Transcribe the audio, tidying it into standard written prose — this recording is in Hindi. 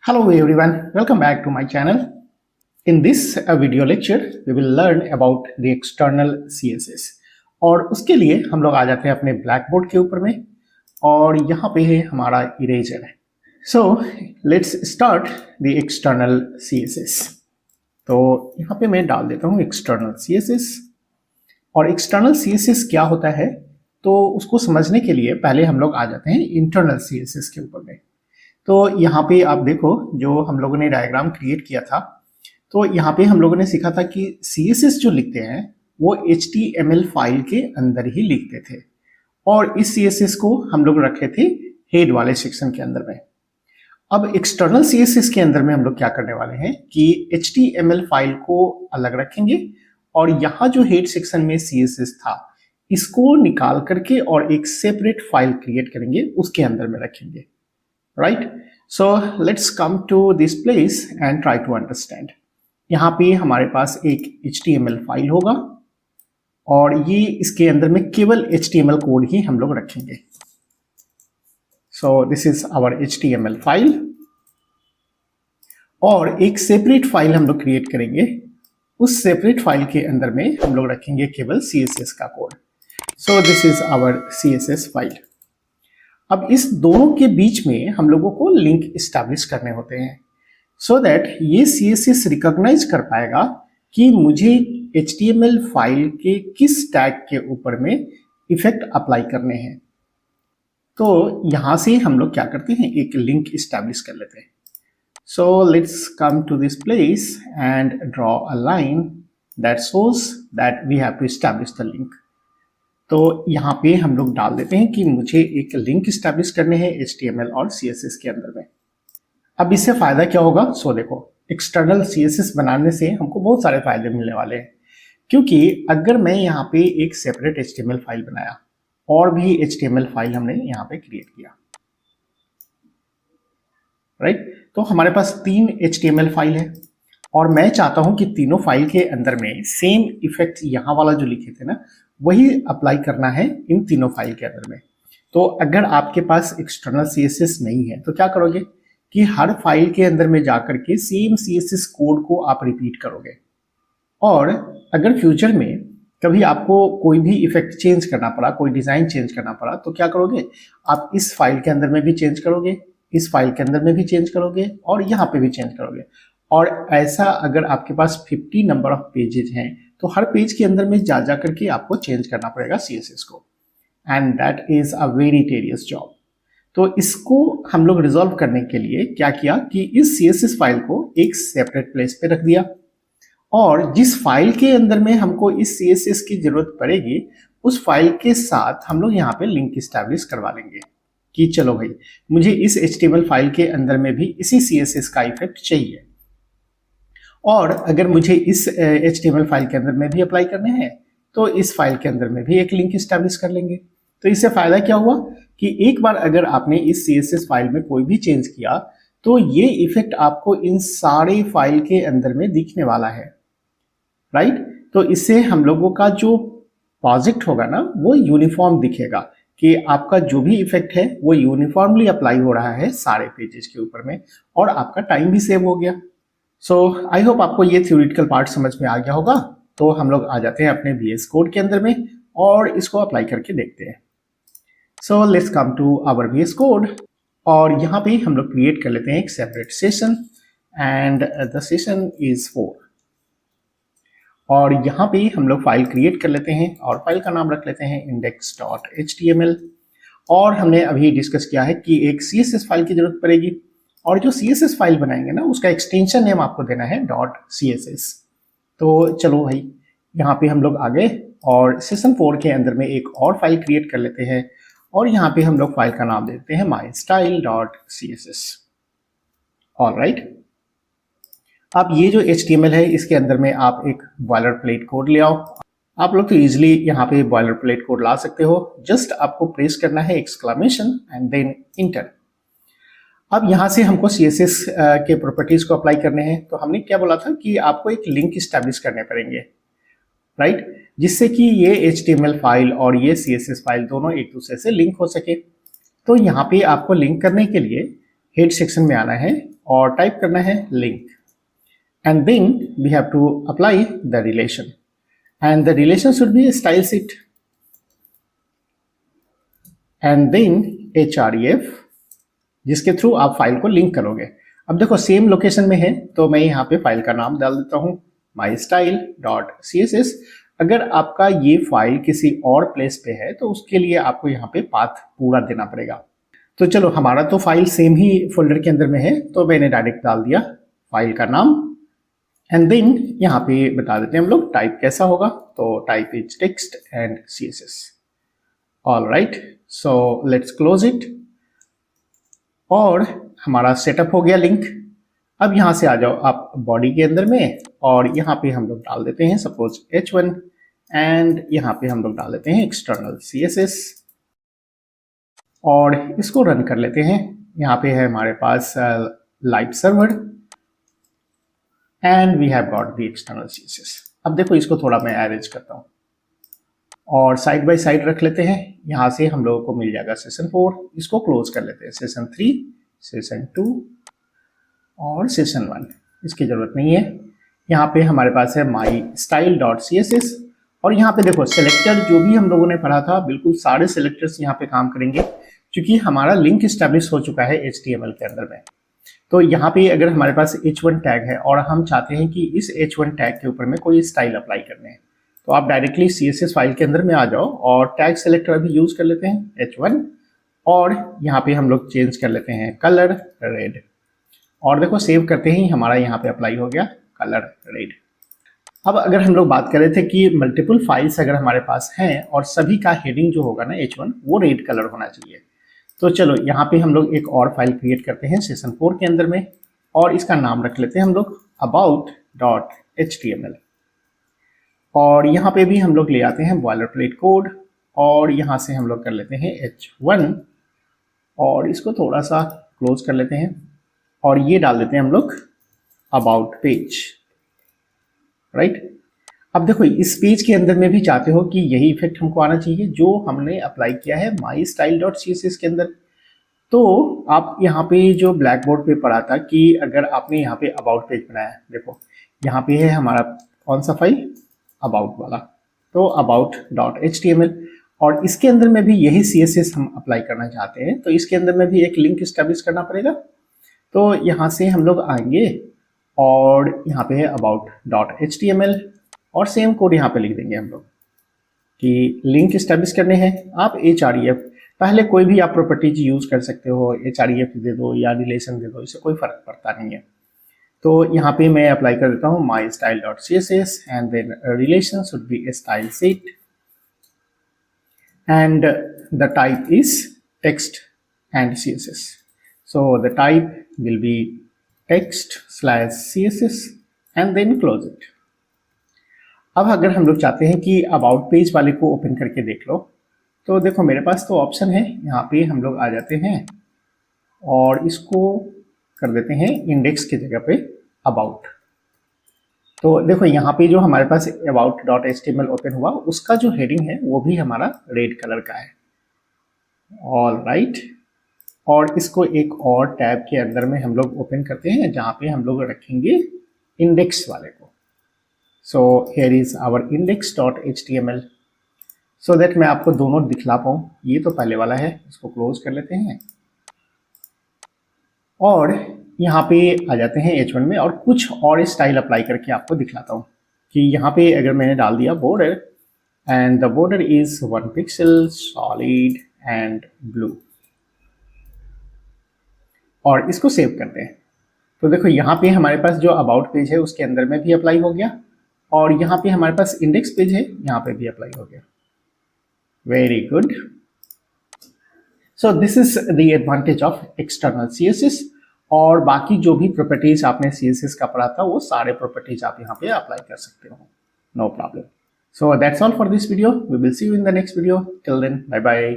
Hello everyone, welcome back to my channel. In this video lecture, we will learn about the external CSS. और उसके लिए हम लोग आ जाते हैं अपने ब्लैक बोर्ड के ऊपर में और यहाँ पे है हमारा इरेजर है. So let's start the external CSS. तो यहाँ पे मैं डाल देता हूँ external CSS. और external CSS क्या होता है तो उसको समझने के लिए पहले हम लोग आ जाते हैं internal CSS के ऊपर में. तो यहाँ पे आप देखो जो हम लोगों ने डायग्राम क्रिएट किया था तो यहाँ पे हम लोगों ने सीखा था कि CSS जो लिखते हैं वो HTML फाइल के अंदर ही लिखते थे और इस CSS को हम लोग रखे थे हेड वाले सेक्शन के अंदर में. अब एक्सटर्नल CSS के अंदर में हम लोग क्या करने वाले हैं कि HTML फाइल को अलग रखेंगे और यहाँ जो हेड सेक्शन में CSS था इसको निकाल करके और एक सेपरेट फाइल क्रिएट करेंगे उसके अंदर में रखेंगे. Right? So let's come to this place and try to understand. यहाँ पे हमारे पास एक HTML फाइल होगा और ये इसके अंदर में केवल HTML कोड ही हम लोग रखेंगे. So this is our HTML file और एक सेपरेट फाइल हम लोग क्रिएट करेंगे. उस सेपरेट फाइल के अंदर में हम लोग रखेंगे केवल CSS का code. So this is our CSS file. अब इस दोनों के बीच में हम लोगों को लिंक इस्टेब्लिश करने होते हैं सो दैट ये CSS रिकॉग्नाइज कर पाएगा कि मुझे HTML फाइल के किस टैग के ऊपर में इफेक्ट अप्लाई करने हैं. तो यहाँ से हम लोग क्या करते हैं एक लिंक इस्टेब्लिश कर लेते हैं. So let's come to this place and draw a line that shows that we have to establish the link. तो यहाँ पे हम लोग डाल देते हैं कि मुझे एक लिंक इस्टेब्लिश करने हैं HTML और CSS के अंदर में. अब इससे फायदा क्या होगा सो देखो एक्सटर्नल CSS बनाने से हमको बहुत सारे फायदे मिलने वाले हैं क्योंकि अगर मैं यहाँ पे एक सेपरेट HTML फाइल बनाया और भी HTML फाइल हमने यहाँ पे क्रिएट किया राइट. तो हमारे पास 3 HTML फाइल है और मैं चाहता हूँ कि तीनों फाइल के अंदर में सेम इफेक्ट यहाँ वाला जो लिखे थे ना वही अप्लाई करना है इन तीनों फाइल के अंदर में. तो अगर आपके पास एक्सटर्नल CSS नहीं है तो क्या करोगे कि हर फाइल के अंदर में जाकर के सेम CSS कोड को आप रिपीट करोगे और अगर फ्यूचर में कभी आपको कोई भी इफेक्ट चेंज करना पड़ा कोई डिजाइन चेंज करना पड़ा तो क्या करोगे आप इस फाइल के अंदर में भी चेंज करोगे इस फाइल के अंदर में भी चेंज करोगे और यहाँ पे भी चेंज करोगे. और ऐसा अगर आपके पास 50 नंबर ऑफ पेजेस हैं तो हर पेज के अंदर में जा करके आपको चेंज करना पड़ेगा CSS को and that is a very tedious job. तो इसको हम लोग रिजॉल्व करने के लिए क्या किया कि इस CSS फाइल को एक सेपरेट प्लेस पे रख दिया और जिस फाइल के अंदर में हमको इस CSS की जरूरत पड़ेगी उस फाइल के साथ हम लोग यहाँ पे लिंक इस्टेब्लिश करवा लेंगे कि चलो भाई मुझे इस HTML फाइल के अंदर में भी इसी CSS का इफेक्ट चाहिए और अगर मुझे इस HTML फाइल के अंदर में भी अप्लाई करने हैं तो इस फाइल के अंदर में भी एक लिंक इस्टेब्लिश कर लेंगे. तो इससे फायदा क्या हुआ कि एक बार अगर आपने इस CSS फाइल में कोई भी चेंज किया तो ये इफेक्ट आपको इन सारे फाइल के अंदर में दिखने वाला है राइट. तो इससे हम लोगों का जो प्रोजेक्ट होगा ना वो यूनिफॉर्म दिखेगा कि आपका जो भी इफेक्ट है वो यूनिफॉर्मली अप्लाई हो रहा है सारे पेजेस के ऊपर में और आपका टाइम भी सेव हो गया. सो आई होप आपको ये थ्योरेटिकल पार्ट समझ में आ गया होगा. तो हम लोग आ जाते हैं अपने VS कोड के अंदर में और इसको अप्लाई करके देखते हैं. So let's come to our VS code और यहाँ पे हम लोग क्रिएट कर लेते हैं एक separate session and the session is 4 और यहाँ पे हम लोग फाइल क्रिएट कर लेते हैं और फाइल का नाम रख लेते हैं index.html. और हमने अभी डिस्कस किया है कि एक CSS फाइल की जरूरत पड़ेगी और जो CSS फाइल बनाएंगे ना उसका एक्सटेंशन नेम आपको देना है .css. तो चलो भाई यहाँ पे हम लोग आ गए और सेशन 4 के अंदर में एक और फाइल क्रिएट कर लेते हैं और यहाँ पे हम लोग फाइल का नाम देते हैं mystyle.css. ऑलराइट. अब ये जो HTML है इसके अंदर में आप एक बॉयलर प्लेट कोड ले आओ. आप लोग तो इजिली यहाँ पे बॉयलर प्लेट कोड ला सकते हो. जस्ट आपको प्रेस करना है एक्सक्लेमेशन एंड देन इंटर. अब यहाँ से हमको CSS के प्रॉपर्टीज को अप्लाई करने हैं. तो हमने क्या बोला था कि आपको एक लिंक इस्टेब्लिश करने पड़ेंगे राइट जिससे कि ये HTML फाइल और ये CSS फाइल दोनों एक दूसरे से लिंक हो सके. तो यहाँ पे आपको लिंक करने के लिए हेड सेक्शन में आना है और टाइप करना है link and then we have to apply the relation and the relation should be style sheet and then href जिसके थ्रू आप फाइल को लिंक करोगे। अब देखो सेम लोकेशन में है तो मैं यहाँ पे फाइल का नाम डाल देता हूँ mystyle.css। अगर आपका ये फाइल किसी और प्लेस पे है तो उसके लिए आपको यहाँ पे पाथ पूरा देना पड़ेगा। तो चलो हमारा तो फाइल सेम ही फोल्डर के अंदर में है तो मैंने डायरेक्ट डाल दिया फाइल का नाम एंड देन यहाँ पे बता देते हैं हम लोग टाइप कैसा होगा, तो type is text and css। Alright, so let's close it और हमारा सेटअप हो गया लिंक। अब यहाँ से आ जाओ आप बॉडी के अंदर में और यहाँ पे हम लोग डाल देते हैं सपोज h1 एंड यहाँ पे हम लोग डाल देते हैं एक्सटर्नल css और इसको रन कर लेते हैं। यहाँ पे है हमारे पास live server and we have got the external css। अब देखो इसको थोड़ा मैं अरेंज करता हूँ और साइड बाय साइड रख लेते हैं। यहाँ से हम लोगों को मिल जाएगा सेशन 4, इसको क्लोज कर लेते हैं, सेशन 3, सेशन 2 और सेशन 1, इसकी जरूरत नहीं है। यहाँ पे हमारे पास है mystyle.css और यहाँ पे देखो सेलेक्टर जो भी हम लोगों ने पढ़ा था बिल्कुल सारे सेलेक्टर्स यहाँ पे काम करेंगे क्योंकि हमारा लिंक स्टैब्लिश हो चुका है HTML के अंदर में। तो यहाँ पे अगर हमारे पास h1 टैग है और हम चाहते हैं कि इस h1 टैग के ऊपर में कोई स्टाइल अप्लाई करने हैं तो आप डायरेक्टली CSS फाइल के अंदर में आ जाओ और टैग सेलेक्टर अभी यूज कर लेते हैं h1 और यहाँ पे हम लोग चेंज कर लेते हैं कलर रेड और देखो सेव करते ही हमारा यहाँ पे अप्लाई हो गया कलर रेड। अब अगर हम लोग बात कर रहे थे कि मल्टीपल फाइल्स अगर हमारे पास हैं और सभी का हेडिंग जो होगा ना h1 वो रेड कलर होना चाहिए, तो चलो यहाँ पे हम लोग एक और फाइल क्रिएट करते हैं सेशन 4 के अंदर में और इसका नाम रख लेते हैं हम लोग about.html और यहाँ पे भी हम लोग ले आते हैं बॉयलर प्लेट कोड और यहाँ से हम लोग कर लेते हैं h1 और इसको थोड़ा सा क्लोज कर लेते हैं और ये डाल देते हैं हम लोग अबाउट पेज, राइट। अब देखो इस पेज के अंदर में भी चाहते हो कि यही इफेक्ट हमको आना चाहिए जो हमने अप्लाई किया है mystyle.css के अंदर। तो आप यहाँ पे जो ब्लैक बोर्ड पे पढ़ा था कि अगर आपने यहाँ पे अबाउट पेज बनाया है, देखो यहाँ पे है हमारा कौन सा फाइल अबाउट वाला, तो about.html और इसके अंदर में भी यही CSS हम अप्लाई करना चाहते हैं तो इसके अंदर में भी एक लिंक एस्टेब्लिश करना पड़ेगा। तो यहाँ से हम लोग आएंगे और यहाँ पे है about.html और सेम कोड यहाँ पे लिख देंगे हम लोग कि लिंक एस्टेब्लिश करने हैं। आप href पहले कोई भी आप प्रॉपर्टीज यूज कर सकते हो, href दे दो या रिलेशन दे दो, इससे कोई फर्क पड़ता नहीं है। तो यहाँ पे मैं अप्लाई कर देता हूँ mystyle.css and then relation should be style sheet and the type is text and css, so the type will be text/css and then close it। अब अगर हम लोग चाहते हैं कि अबाउट पेज वाले को ओपन करके देख लो तो देखो मेरे पास तो ऑप्शन है, यहाँ पे हम लोग आ जाते हैं और इसको कर देते हैं इंडेक्स की जगह पे अबाउट। तो देखो यहाँ पे जो हमारे पास about.html ओपन हुआ उसका जो हेडिंग है वो भी हमारा रेड कलर का है। ऑल राइट, और इसको एक और टैब के अंदर में हम लोग ओपन करते हैं जहाँ पे हम लोग रखेंगे इंडेक्स वाले को। So here is our index.html so that मैं आपको दोनों दिखला पाऊँ। ये तो पहले वाला है, इसको क्लोज कर लेते हैं और यहाँ पे आ जाते हैं h1 में और कुछ और स्टाइल अप्लाई करके आपको दिखलाता हूँ कि यहाँ पे अगर मैंने डाल दिया border and the border is 1 pixel solid and blue और इसको सेव करते हैं। तो देखो यहाँ पे हमारे पास जो अबाउट पेज है उसके अंदर में भी अप्लाई हो गया और यहाँ पे हमारे पास इंडेक्स पेज है यहाँ पे भी अप्लाई हो गया। Very good. So this is the advantage of external CSS और बाकी जो भी प्रॉपर्टीज आपने CSS का पढ़ा था वो सारे प्रॉपर्टीज आप यहाँ पे अप्लाई कर सकते हो, no problem. So that's all for this video, we will see you in the next video, till then bye bye.